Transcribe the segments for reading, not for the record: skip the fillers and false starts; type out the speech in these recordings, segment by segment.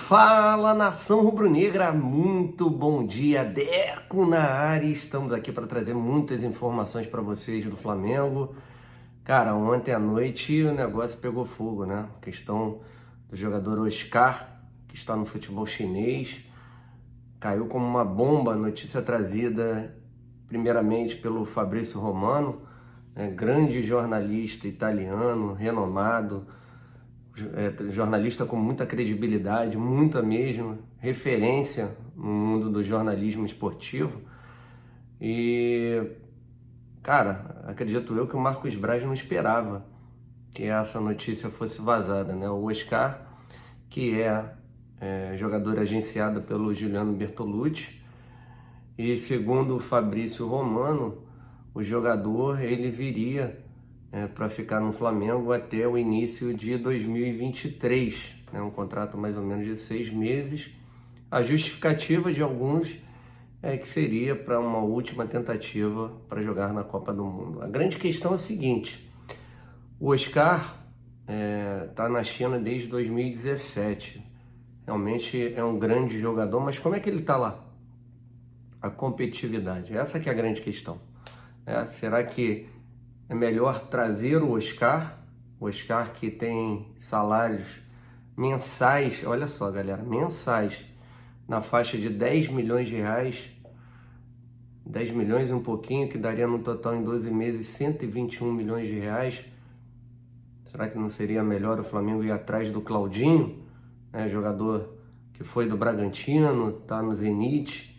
Fala, nação rubro-negra, muito bom dia, Deco na área. Estamos aqui para trazer muitas informações para vocês do Flamengo. Cara, ontem à noite o negócio pegou fogo, né? A questão do jogador Oscar, que está no futebol chinês, caiu como uma bomba. Notícia trazida primeiramente pelo Fabrício Romano, grande jornalista italiano, renomado, jornalista com muita credibilidade, muita mesmo, referência no mundo do jornalismo esportivo. E, cara, acredito eu que o Marcos Braz não esperava que essa notícia fosse vazada, né? O Oscar, que é jogador agenciado pelo Giuliano Bertolucci, e segundo o Fabrício Romano, o jogador ele viria para ficar no Flamengo até o início de 2023, né? Um contrato mais ou menos de 6 meses. A justificativa de alguns é que seria para uma última tentativa para jogar na Copa do Mundo. A grande questão é a seguinte: o Oscar está na China desde 2017. Realmente é um grande jogador, mas como é que ele está lá? A competitividade, essa que é a grande questão. Será que é melhor trazer o Oscar que tem salários mensais, olha só galera, mensais, na faixa de 10 milhões de reais, 10 milhões e um pouquinho, que daria no total em 12 meses 121 milhões de reais. Será que não seria melhor o Flamengo ir atrás do Claudinho, jogador que foi do Bragantino, está no Zenit?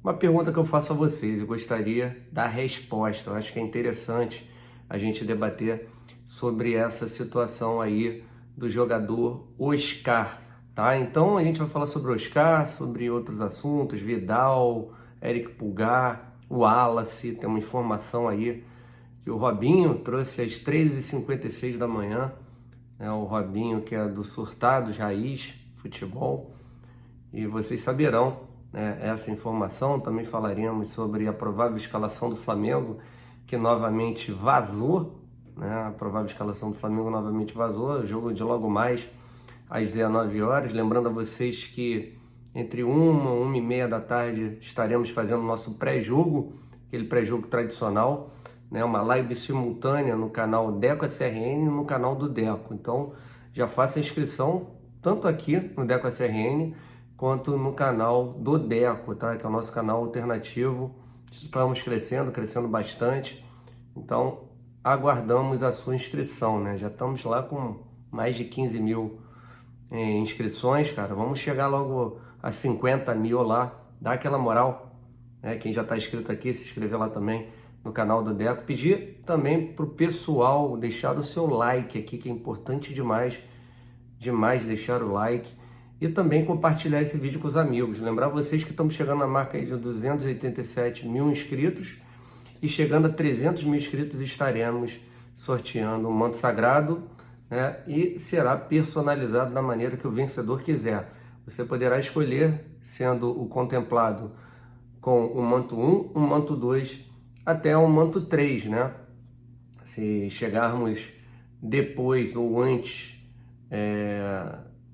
Uma pergunta que eu faço a vocês e gostaria da resposta. Eu acho que é interessante a gente debater sobre essa situação aí do jogador Oscar, tá? Então a gente vai falar sobre o Oscar, sobre outros assuntos, Vidal, Eric Pulgar, o Wallace. Tem uma informação aí que o Robinho trouxe às 13h56 da manhã, né? O Robinho, que é do Surtados Raiz Futebol, e vocês saberão essa informação. Também falaremos sobre a provável escalação do Flamengo, que novamente vazou, né? A provável escalação do Flamengo novamente vazou, jogo de logo mais às 19 horas. Lembrando a vocês que entre 1h e meia da tarde estaremos fazendo nosso pré-jogo, aquele pré-jogo tradicional, né? Uma live simultânea no canal Deco SRN e no canal do Deco. Então já faça a inscrição tanto aqui no Deco SRN quanto no canal do Deco, tá? Que é o nosso canal alternativo. Estamos crescendo bastante. Então, aguardamos a sua inscrição, né? Já estamos lá com mais de 15 mil inscrições, cara. Vamos chegar logo a 50 mil lá. Dá aquela moral, né? Quem já está inscrito aqui, se inscrever lá também no canal do Deco. Pedir também para o pessoal deixar o seu like aqui, que é importante demais deixar o like. E também compartilhar esse vídeo com os amigos. Lembrar vocês que estamos chegando na marca aí de 287 mil inscritos. E chegando a 300 mil inscritos estaremos sorteando um manto sagrado, né? E será personalizado da maneira que o vencedor quiser. Você poderá escolher, sendo o contemplado com o manto 1, o manto 2, até o manto 3, né? Se chegarmos depois ou antes,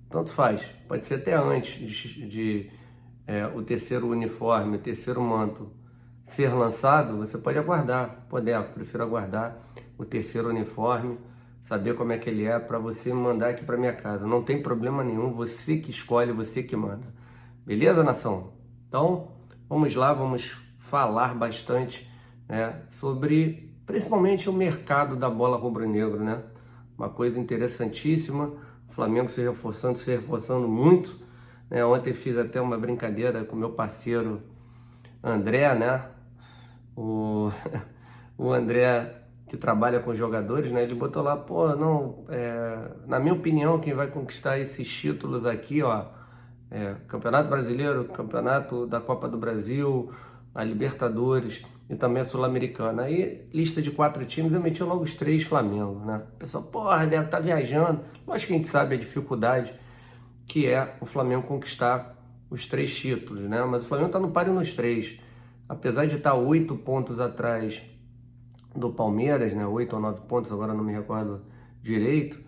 tanto faz, pode ser até antes de o terceiro uniforme, o terceiro manto ser lançado. Você pode aguardar, prefiro aguardar o terceiro uniforme, saber como é que ele é, para você mandar aqui para minha casa. Não tem problema nenhum, você que escolhe, você que manda. Beleza, nação? Então, vamos lá, vamos falar bastante, né, sobre principalmente o mercado da bola rubro-negro, né? Uma coisa interessantíssima, o Flamengo se reforçando muito, né? Ontem fiz até uma brincadeira com meu parceiro André, né? O, o André, que trabalha com jogadores, né? Ele botou lá, pô, não, na minha opinião, quem vai conquistar esses títulos aqui, ó, Campeonato Brasileiro, Campeonato da Copa do Brasil, a Libertadores e também a Sul-Americana. Aí, lista de 4 times, eu meti logo os 3 Flamengo, né? O pessoal, porra, deve estar viajando. Lógico que a gente sabe a dificuldade que é o Flamengo conquistar os 3 títulos, né? Mas o Flamengo está no páreo nos 3. Apesar de estar 8 pontos atrás do Palmeiras, né? 8 ou 9 pontos, agora não me recordo direito.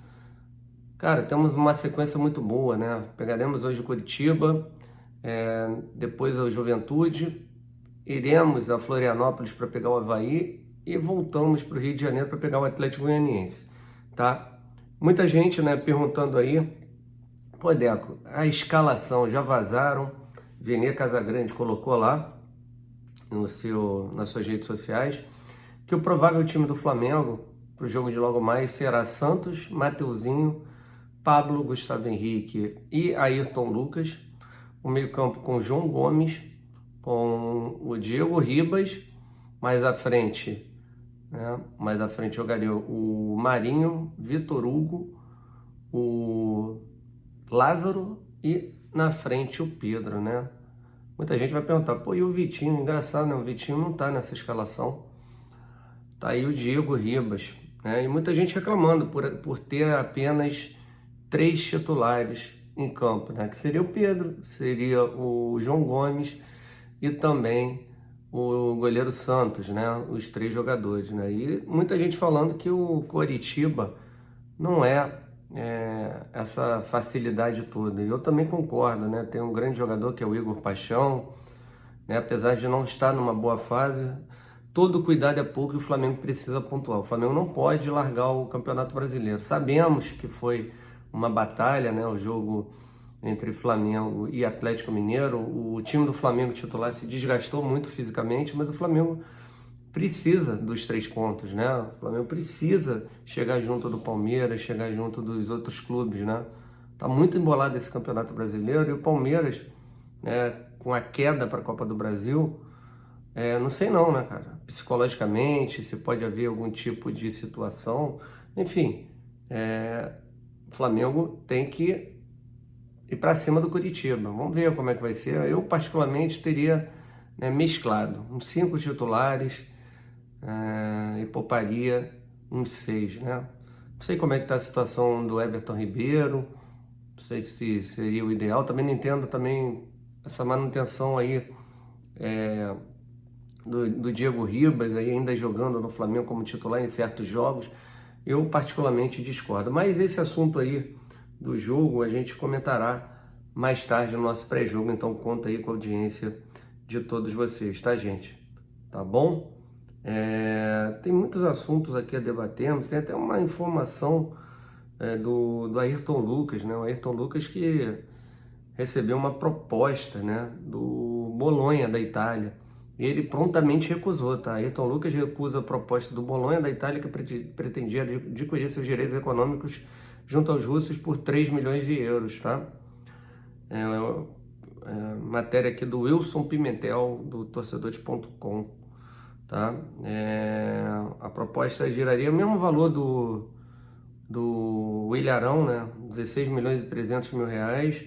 Cara, temos uma sequência muito boa, né? Pegaremos hoje o Curitiba, depois o Juventude, iremos a Florianópolis para pegar o Avaí e voltamos para o Rio de Janeiro para pegar o Atlético Goianiense, tá? Muita gente, né, perguntando aí, pô, Deco, a escalação já vazaram, Vene Casagrande colocou lá nas suas redes sociais, que o provável time do Flamengo para o jogo de logo mais será Santos, Mateuzinho, Pablo, Gustavo Henrique e Ayrton Lucas, o meio-campo com João Gomes, com o Diego Ribas, mais à frente, né? Mais à frente jogaria o Marinho, Vitor Hugo, o Lázaro e na frente o Pedro, né? Muita gente vai perguntar, pô, e o Vitinho? Engraçado, né? O Vitinho não tá nessa escalação. Tá aí o Diego Ribas, né? E muita gente reclamando por ter apenas 3 titulares em campo, né? Que seria o Pedro, seria o João Gomes e também o goleiro Santos, né? Os 3 jogadores, né? E muita gente falando que o Coritiba não é essa facilidade toda. E eu também concordo, né? Tem um grande jogador que é o Igor Paixão, né? Apesar de não estar numa boa fase, todo cuidado é pouco e o Flamengo precisa pontuar. O Flamengo não pode largar o Campeonato Brasileiro. Sabemos que foi uma batalha, né? O jogo entre Flamengo e Atlético Mineiro. O time do Flamengo titular se desgastou muito fisicamente, mas o Flamengo precisa dos 3 pontos, né? O Flamengo precisa chegar junto do Palmeiras, chegar junto dos outros clubes, né? Tá muito embolado esse Campeonato Brasileiro e o Palmeiras, né, com a queda para a Copa do Brasil, não sei não, né, cara? Psicologicamente, se pode haver algum tipo de situação, enfim, o Flamengo tem que ir para cima do Curitiba. Vamos ver como é que vai ser. Eu, particularmente, teria, né, mesclado uns 5 titulares, e pouparia uns 6, né? Não sei como é que está a situação do Everton Ribeiro, não sei se seria o ideal. Também não entendo também essa manutenção aí do Diego Ribas aí ainda jogando no Flamengo como titular em certos jogos. Eu particularmente discordo. Mas esse assunto aí do jogo a gente comentará mais tarde no nosso pré-jogo, então conta aí com a audiência de todos vocês, tá, gente? Tá bom? Tem muitos assuntos aqui a debatermos, tem até uma informação do Ayrton Lucas, né? O Ayrton Lucas que recebeu uma proposta, né, do Bolonha da Itália. E ele prontamente recusou, tá? Ayrton Lucas recusa a proposta do Bolonha da Itália, que pretendia adquirir seus direitos econômicos junto aos russos por 3 milhões de euros, tá? Matéria aqui do Wilson Pimentel, do torcedores.com, tá? A proposta giraria o mesmo valor do Ilharão, né? 16 milhões e 300 mil reais.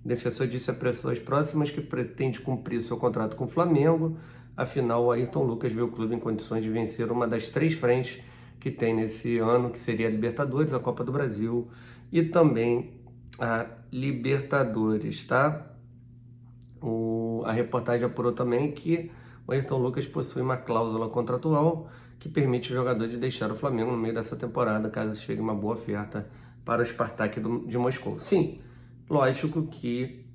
O defensor disse a pessoas próximas que pretende cumprir seu contrato com o Flamengo. Afinal, o Ayrton Lucas vê o clube em condições de vencer uma das 3 frentes que tem nesse ano, que seria a Libertadores, a Copa do Brasil e também a Libertadores, tá? A reportagem apurou também que o Ayrton Lucas possui uma cláusula contratual que permite o jogador de deixar o Flamengo no meio dessa temporada, caso chegue uma boa oferta para o Spartak de Moscou. Sim, lógico que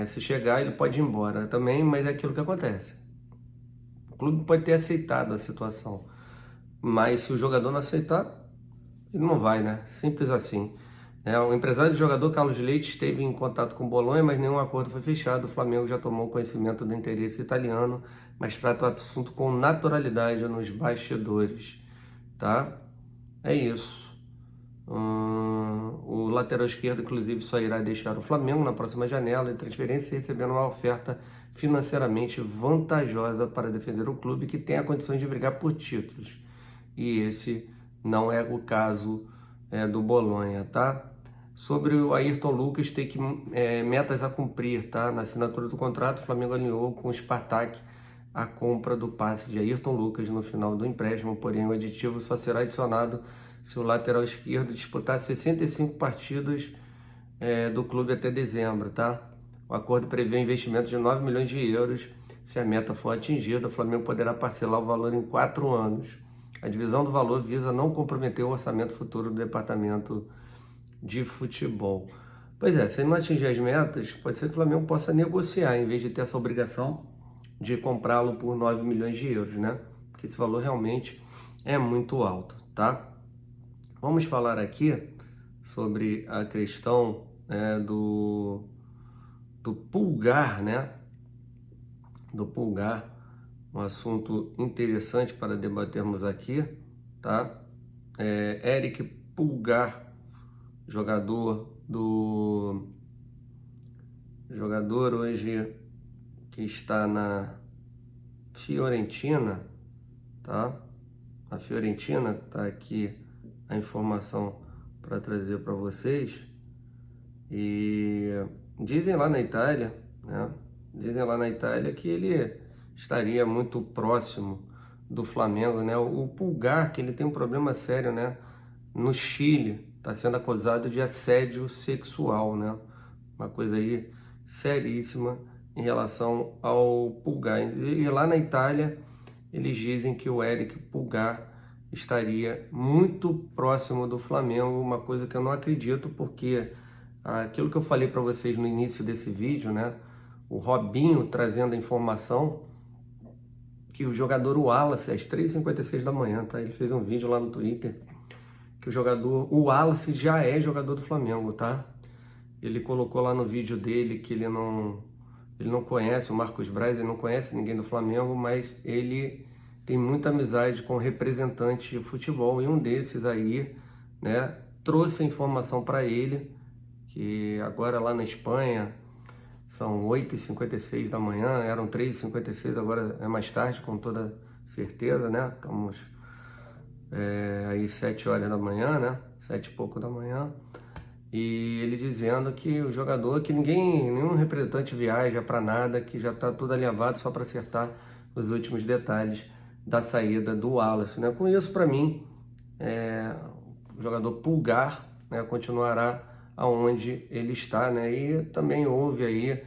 se chegar ele pode ir embora também, mas é aquilo que acontece. O clube pode ter aceitado a situação, mas se o jogador não aceitar, ele não vai, né? Simples assim. O empresário do jogador, Carlos Leite, esteve em contato com o Bolonha, mas nenhum acordo foi fechado. O Flamengo já tomou conhecimento do interesse italiano, mas trata o assunto com naturalidade nos bastidores, tá? É isso. O lateral esquerdo, inclusive, só irá deixar o Flamengo na próxima janela de transferência, recebendo uma oferta financeiramente vantajosa para defender o clube que tem a condições de brigar por títulos. E esse não é o caso do Bolonha, tá? Sobre o Ayrton Lucas ter que metas a cumprir, tá? Na assinatura do contrato, o Flamengo alinhou com o Spartak a compra do passe de Ayrton Lucas no final do empréstimo, porém o aditivo só será adicionado se o lateral esquerdo disputar 65 partidas do clube até dezembro, tá? O acordo prevê um investimento de 9 milhões de euros. Se a meta for atingida, o Flamengo poderá parcelar o valor em 4 anos. A divisão do valor visa não comprometer o orçamento futuro do departamento de futebol. Pois é, se ele não atingir as metas, pode ser que o Flamengo possa negociar, em vez de ter essa obrigação de comprá-lo por 9 milhões de euros, né? Porque esse valor realmente é muito alto, tá? Vamos falar aqui sobre a questão do Pulgar, né? Do Pulgar, um assunto interessante para debatermos aqui, tá? Eric Pulgar, jogador hoje que está na Fiorentina, tá? A Fiorentina, tá aqui a informação para trazer para vocês. E dizem lá na Itália, né? Dizem lá na Itália que ele estaria muito próximo do Flamengo, né? O Pulgar, que ele tem um problema sério, né? No Chile, está sendo acusado de assédio sexual, né? Uma coisa aí seríssima em relação ao Pulgar. E lá na Itália, eles dizem que o Eric Pulgar estaria muito próximo do Flamengo, uma coisa que eu não acredito, porque aquilo que eu falei para vocês no início desse vídeo, né? O Robinho trazendo a informação que o jogador Wallace, às 3h56 da manhã, tá? Ele fez um vídeo lá no Twitter, que o Wallace já é jogador do Flamengo, tá? Ele colocou lá no vídeo dele que ele não conhece o Marcos Braz, ele não conhece ninguém do Flamengo, mas ele tem muita amizade com representantes de futebol, e um desses aí, né, trouxe a informação para ele, que agora lá na Espanha são 8h56 da manhã, eram 3h56, agora é mais tarde, com toda certeza, né? Estamos aí 7 horas da manhã, né? 7 e pouco da manhã. E ele dizendo que o jogador, que nenhum representante viaja para nada, que já está tudo alinhavado só para acertar os últimos detalhes da saída do Wallace, né? Com isso, para mim, o jogador Pulgar, né, continuará aonde ele está, né? E também houve aí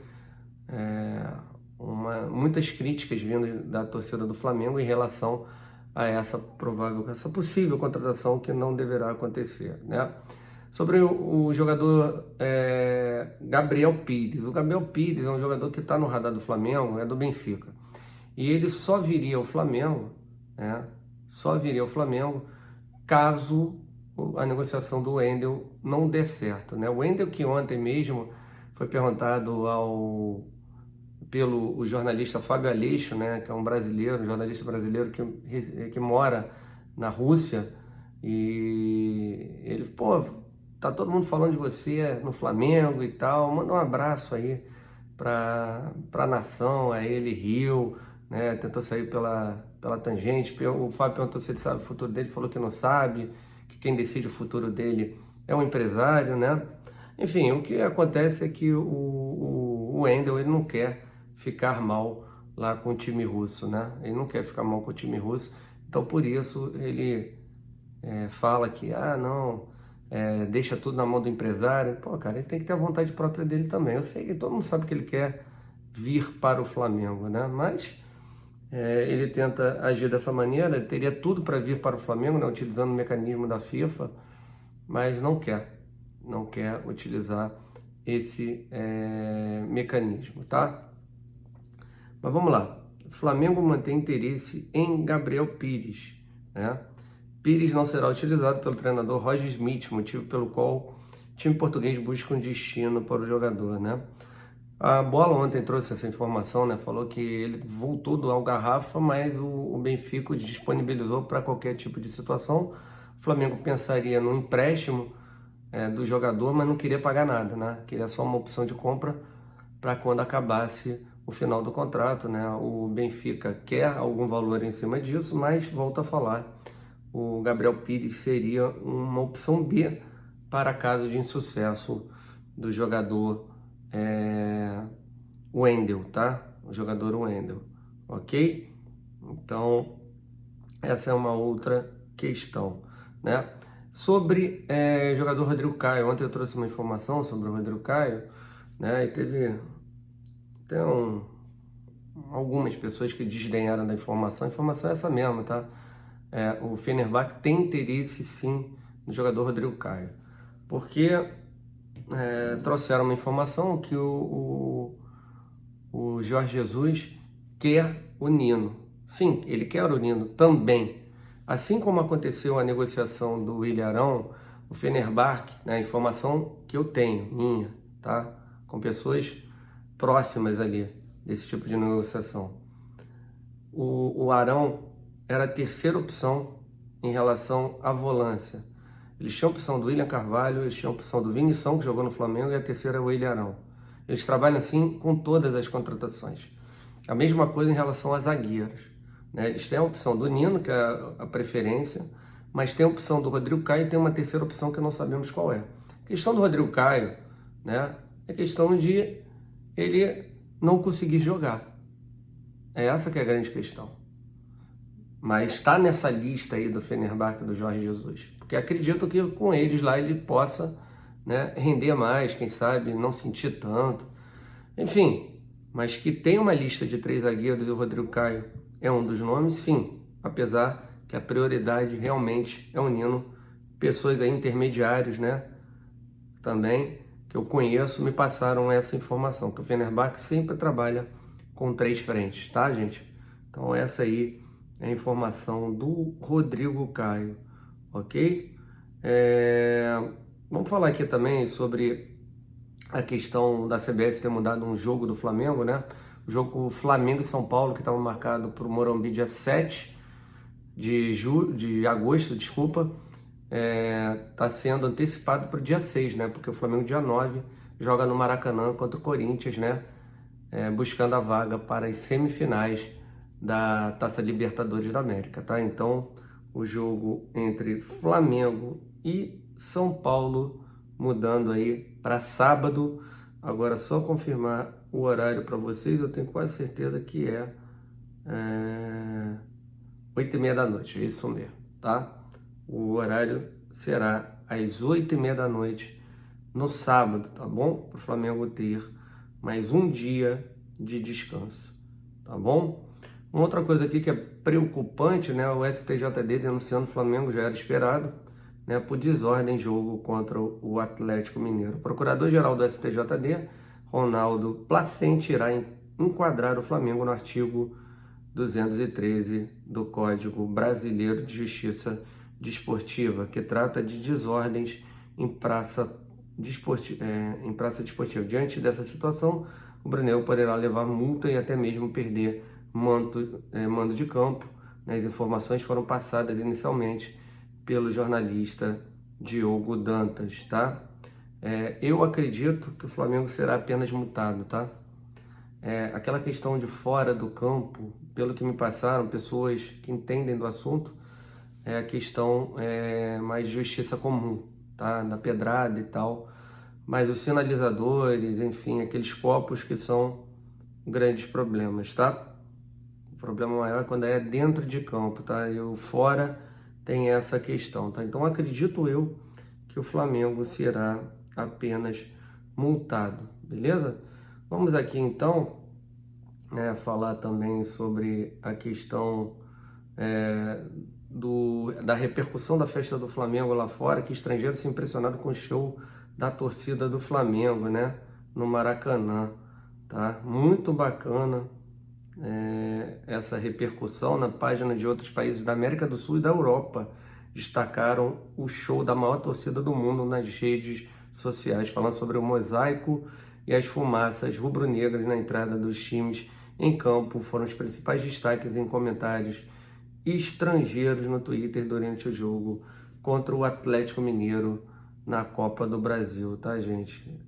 muitas críticas vindo da torcida do Flamengo em relação a essa possível contratação que não deverá acontecer, né? Sobre o jogador Gabriel Pires. O Gabriel Pires é um jogador que está no radar do Flamengo, é do Benfica. E ele só viria ao Flamengo, né? Só viria ao Flamengo caso a negociação do Wendel não der certo, né? O Wendel, que ontem mesmo foi perguntado pelo jornalista Fábio Aleixo, né, que é um jornalista brasileiro que mora na Rússia, e ele, tá todo mundo falando de você no Flamengo e tal, manda um abraço aí para a nação. Aí ele riu, né, tentou sair pela tangente. O Fábio perguntou se ele sabe o futuro dele, falou que não sabe, que quem decide o futuro dele é um empresário, né? Enfim, o que acontece é que o Wendel, ele não quer ficar mal lá com o time russo, né? Ele não quer ficar mal com o time russo, então por isso ele fala que, não, deixa tudo na mão do empresário. Pô, cara, ele tem que ter a vontade própria dele também. Eu sei que todo mundo sabe que ele quer vir para o Flamengo, né? Mas ele tenta agir dessa maneira, ele teria tudo para vir para o Flamengo, né? Utilizando o mecanismo da FIFA, mas não quer utilizar esse mecanismo, tá? Mas vamos lá. O Flamengo mantém interesse em Gabriel Pires, né? Pires não será utilizado pelo treinador Roger Smith, motivo pelo qual o time português busca um destino para o jogador, né? A Bola ontem trouxe essa informação, né? Falou que ele voltou do Algarrafa, mas o Benfica o disponibilizou para qualquer tipo de situação. O Flamengo pensaria no empréstimo do jogador, mas não queria pagar nada, né? Queria só uma opção de compra para quando acabasse o final do contrato, né? O Benfica quer algum valor em cima disso, mas volta a falar, o Gabriel Pires seria uma opção B para caso de insucesso do jogador Wendel, tá? O jogador Wendel, ok? Então, essa é uma outra questão, né? Sobre o jogador Rodrigo Caio, ontem eu trouxe uma informação sobre o Rodrigo Caio, né? E teve algumas pessoas que desdenharam da informação. A informação é essa mesmo, tá? O Fenerbahçe tem interesse sim no jogador Rodrigo Caio. porque trouxeram uma informação que o Jorge Jesus quer o Nino. Sim, ele quer o Nino também. Assim como aconteceu a negociação do Willian Arão, o Fenerbahçe, né, a informação que eu tenho, minha, tá? Com pessoas próximas ali desse tipo de negociação. O Arão era a terceira opção em relação à volância. Eles tinham a opção do William Carvalho, eles tinham a opção do Vinição, que jogou no Flamengo, e a terceira é o Willian Arão. Eles trabalham assim com todas as contratações. A mesma coisa em relação a zagueiros, né? Eles têm a opção do Nino, que é a preferência, mas tem a opção do Rodrigo Caio e tem uma terceira opção que não sabemos qual é. A questão do Rodrigo Caio, né, é questão de ele não conseguir jogar. É essa que é a grande questão. Mas está nessa lista aí do Fenerbahçe do Jorge Jesus. Porque acredito que com eles lá ele possa, né, render mais, quem sabe, não sentir tanto. Enfim, mas que tem uma lista de 3 zagueiros e o Rodrigo Caio é um dos nomes, sim. Apesar que a prioridade realmente é o Nino. Pessoas aí intermediários, né, também, que eu conheço, me passaram essa informação, que o Fenerbahçe sempre trabalha com 3 frentes, tá, gente? Então essa aí é a informação do Rodrigo Caio, ok? Vamos falar aqui também sobre a questão da CBF ter mudado um jogo do Flamengo, né? O jogo Flamengo e São Paulo, que estava marcado para o Morumbi dia 7 de agosto, desculpa, está sendo antecipado para o dia 6, né? Porque o Flamengo dia 9 joga no Maracanã contra o Corinthians, né? Buscando a vaga para as semifinais da Taça Libertadores da América, tá? Então, o jogo entre Flamengo e São Paulo mudando aí para sábado. Agora, só confirmar o horário para vocês, eu tenho quase certeza que é 8h30 da noite, é isso mesmo, tá? O horário será às 8h30 da noite no sábado, tá bom? Para o Flamengo ter mais um dia de descanso, tá bom? Uma outra coisa aqui que é preocupante, né? O STJD denunciando o Flamengo, já era esperado, né? Por desordem em jogo contra o Atlético Mineiro. O procurador-geral do STJD, Ronaldo Placente, irá enquadrar o Flamengo no artigo 213 do Código Brasileiro de Justiça Desportiva, que trata de desordens em praça desportiva. Diante dessa situação, o Brunel poderá levar multa e até mesmo perder mando de campo. As informações foram passadas inicialmente pelo jornalista Diogo Dantas, tá? Eu acredito que o Flamengo será apenas multado, tá? Aquela questão de fora do campo, pelo que me passaram, pessoas que entendem do assunto, é a questão mais de justiça comum, tá? Da pedrada e tal. Mas os sinalizadores, enfim, aqueles copos que são grandes problemas, tá? O problema maior é quando é dentro de campo, tá? E o fora tem essa questão, tá? Então acredito eu que o Flamengo será apenas multado, beleza? Vamos aqui então, falar também sobre a questão da repercussão da festa do Flamengo lá fora, que estrangeiros se impressionaram com o show da torcida do Flamengo, né, no Maracanã, tá? Muito bacana essa repercussão. Na página de outros países da América do Sul e da Europa destacaram o show da maior torcida do mundo nas redes sociais, falando sobre o mosaico e as fumaças rubro-negras na entrada dos times em campo. Foram os principais destaques em comentários estrangeiros no Twitter durante o jogo contra o Atlético Mineiro na Copa do Brasil, tá, gente?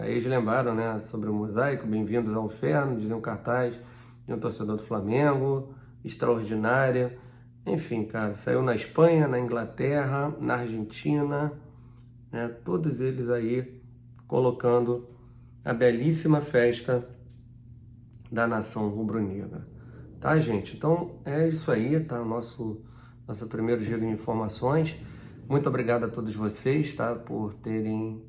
Eles lembraram, né, sobre o mosaico, bem-vindos ao inferno, dizem um cartaz de um torcedor do Flamengo, extraordinária. Enfim, cara, saiu na Espanha, na Inglaterra, na Argentina, né, todos eles aí colocando a belíssima festa da nação rubro-negra. Tá, gente? Então é isso aí, tá? Nosso primeiro giro de informações. Muito obrigado a todos vocês, tá? Por terem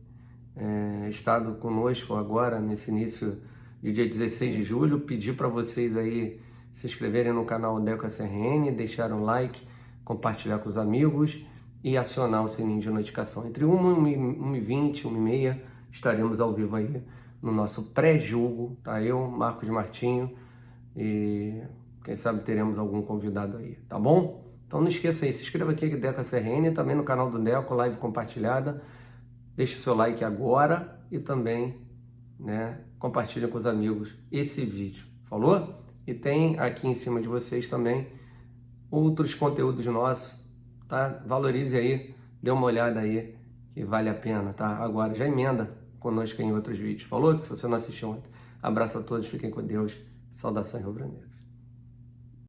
estado conosco agora nesse início de dia 16 de julho. Pedir para vocês aí se inscreverem no canal Deco SRN, deixar um like, compartilhar com os amigos e acionar o sininho de notificação. Entre 1h20, 1h30, estaremos ao vivo aí no nosso pré-jogo, tá? Eu, Marcos Martinho, e quem sabe teremos algum convidado aí, tá bom? Então não esqueça aí, se inscreva aqui, Deco CRN, também no canal do Deco, live compartilhada. Deixe seu like agora e também, né, compartilha com os amigos esse vídeo, falou? E tem aqui em cima de vocês também outros conteúdos nossos, tá? Valorize aí, dê uma olhada aí, que vale a pena, tá? Agora já emenda conosco em outros vídeos, falou? Se você não assistiu ontem. Abraço a todos, fiquem com Deus, saudações rubro-negras.